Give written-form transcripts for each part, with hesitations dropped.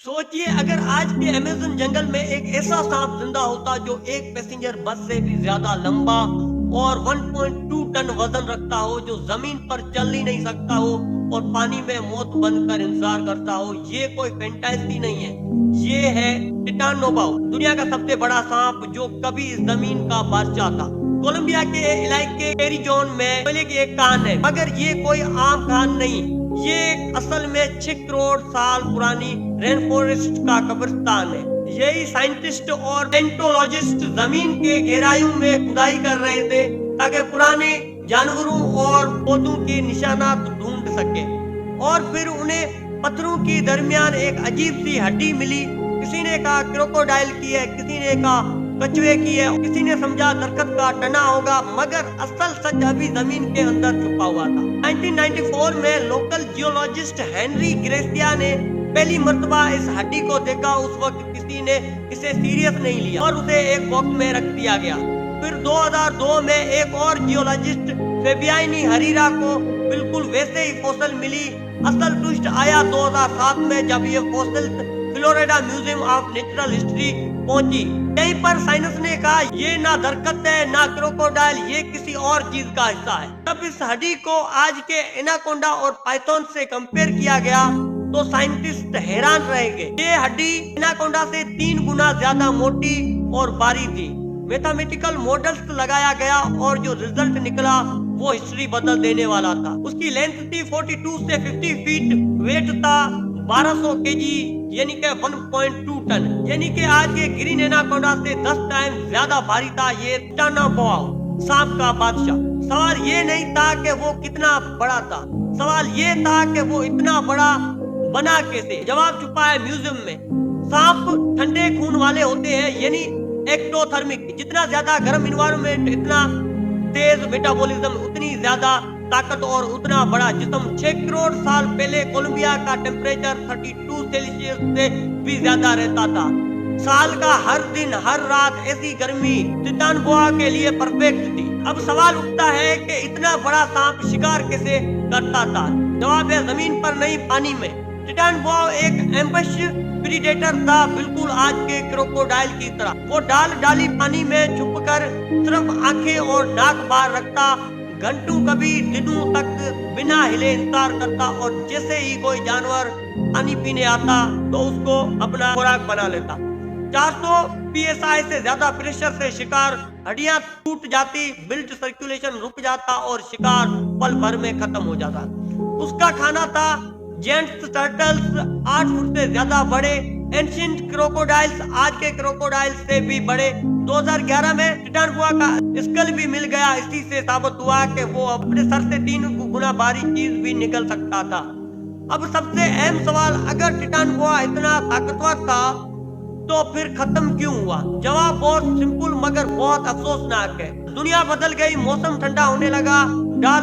सोचिए अगर आज के अमेज़न जंगल में एक ऐसा सांप जिंदा होता जो एक पैसेंजर बस से भी ज्यादा लंबा और 1.2 टन वजन रखता हो, जो जमीन पर चल ही नहीं सकता हो और पानी में मौत बनकर इंतजार करता हो। ये कोई फैंटेसी नहीं है, ये है टिटानोबाउ, दुनिया का सबसे बड़ा सांप जो कभी इस जमीन का बादशाह था। कोलंबिया के इलाके एरिजोन में कोयले की एक कान है, मगर ये कोई आम कान नहीं, ये असल में 6 करोड़ साल पुरानी रेन फॉरेस्ट का कब्रिस्तान है। यही साइंटिस्ट और एंटोलॉजिस्ट जमीन के गहराइयों में खुदाई कर रहे थे ताकि पुराने जानवरों और पौधों के निशानात ढूंढ सके। और फिर उन्हें पत्थरों के दरमियान एक अजीब सी हड्डी मिली। किसी ने कहा क्रोकोडाइल की है, किसी ने कहा कछुए की है, किसी ने समझा दरख्त का तना होगा, मगर असल सच अभी जमीन के अंदर छुपा हुआ था। 1994 में लोकल जियोलॉजिस्ट हेनरी ग्रेसिया ने पहली मर्तबा इस हड्डी को देखा। उस वक्त किसी ने इसे सीरियस नहीं लिया और उसे एक बॉक्स में रख दिया गया। फिर 2002 में एक और जियोलॉजिस्ट फेबियानी हरीरा को बिल्कुल वैसे ही फॉसिल मिली। असल ट्विस्ट आया 2007 में जब ये fossil Florida museum of natural history पहुंची। यहीं पर साइंस ने कहा ये ना दरख्त है ना क्रोकोडाइल, ये किसी और चीज का हिस्सा है। तब इस हड्डी को आज के एनाकोंडा और पाइथन से कंपेयर किया गया तो साइंटिस्ट हैरान रह गए। ये हड्डी एनाकोंडा से 3 गुना ज्यादा मोटी और बारी थी। मैथमेटिकल मॉडल्स लगाया गया और जो रिजल्ट निकला वो हिस्ट्री बदल देने वाला था। उसकी लेंथ थी 42 से 50 फीट, वेट था 1200 केजी यानी कि 1.2 टन, यानी कि आज के ग्रीन एनाकोंडा से 10 टाइम ज्यादा भारी था ये टिटानोबाउ, सांप का बादशाह। सवाल ये नहीं था कि वो कितना बड़ा था, सवाल ये था कि वो इतना बड़ा बना कैसे। जवाब छुपा है म्यूजियम में। सांप ठंडे खून वाले होते हैं, यानी एक्टोथर्मिक। जितना ज्यादा गर्म इन्वायरमेंट, इतना तेज मेटाबॉलिज्म, उतनी ज्यादा ताकत और उतना बड़ा जिस्म। 6 करोड़ साल पहले कोलंबिया का टेम्परेचर 32 सेल्सियस से भी ज्यादा रहता था। साल का हर दिन हर रात ऐसी गर्मी टिटानोबाउ के लिए परफेक्ट थी। अब सवाल उठता है कि इतना बड़ा सांप शिकार कैसे करता था। जवाब है जमीन पर नहीं, पानी में। टिटानोबाउ एक एम्बश प्रीडेटर था, बिल्कुल आज के क्रोकोडाइल की तरह। वो डाली पानी में छुपकर सिर्फ आंखें और नाक बाहर रखता, घंटों कभी दिनों तक बिना हिले इंतजार करता और जैसे ही कोई जानवर पानी पीने आता तो उसको अपना खुराक बना लेता। 400 psi से ज्यादा प्रेशर से शिकार, हड्डियां टूट जाती, ब्लड सर्कुलेशन रुक जाता और शिकार पल भर में खत्म हो जाता। उसका खाना था जेंट्स टर्टल्स, 8 फुट से ज्यादा बड़े, एंशिएंट क्रोकोडाइल्स, आज के क्रोकोडाइल से भी बड़े। 2011 में टिटानोबाउ का स्कल भी मिल गया। इसी से साबित हुआ कि वो अपने सर से 3 गुना भारी चीज भी निकल सकता था। अब सबसे अहम सवाल, अगर टिटानोबाउ इतना ताकतवर था तो फिर खत्म क्यों हुआ? जवाब बहुत सिंपल मगर बहुत अफसोसनाक है। दुनिया बदल गई, मौसम ठंडा होने लगा,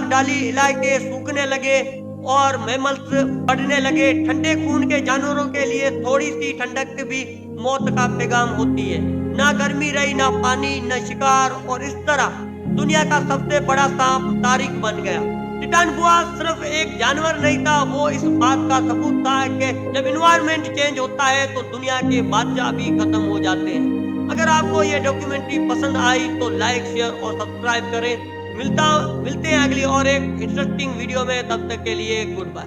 डाली इलाके सूखने लगे और मैमल्स बढ़ने लगे। ठंडे खून के जानवरों के लिए थोड़ी सी ठंडक भी मौत का पैगाम होती है। ना गर्मी रही, ना पानी, ना शिकार, और इस तरह दुनिया का सबसे बड़ा सांप तारीख बन गया। टिटानोबाउ सिर्फ एक जानवर नहीं था, वो इस बात का सबूत था कि जब इन्वायरमेंट चेंज होता है तो दुनिया के बादशाह भी खत्म हो जाते हैं। अगर आपको ये डॉक्यूमेंट्री पसंद आई तो लाइक, शेयर और सब्सक्राइब करें। मिलते हैं अगली और एक इंटरेस्टिंग वीडियो में, तब तक के लिए गुड बाय।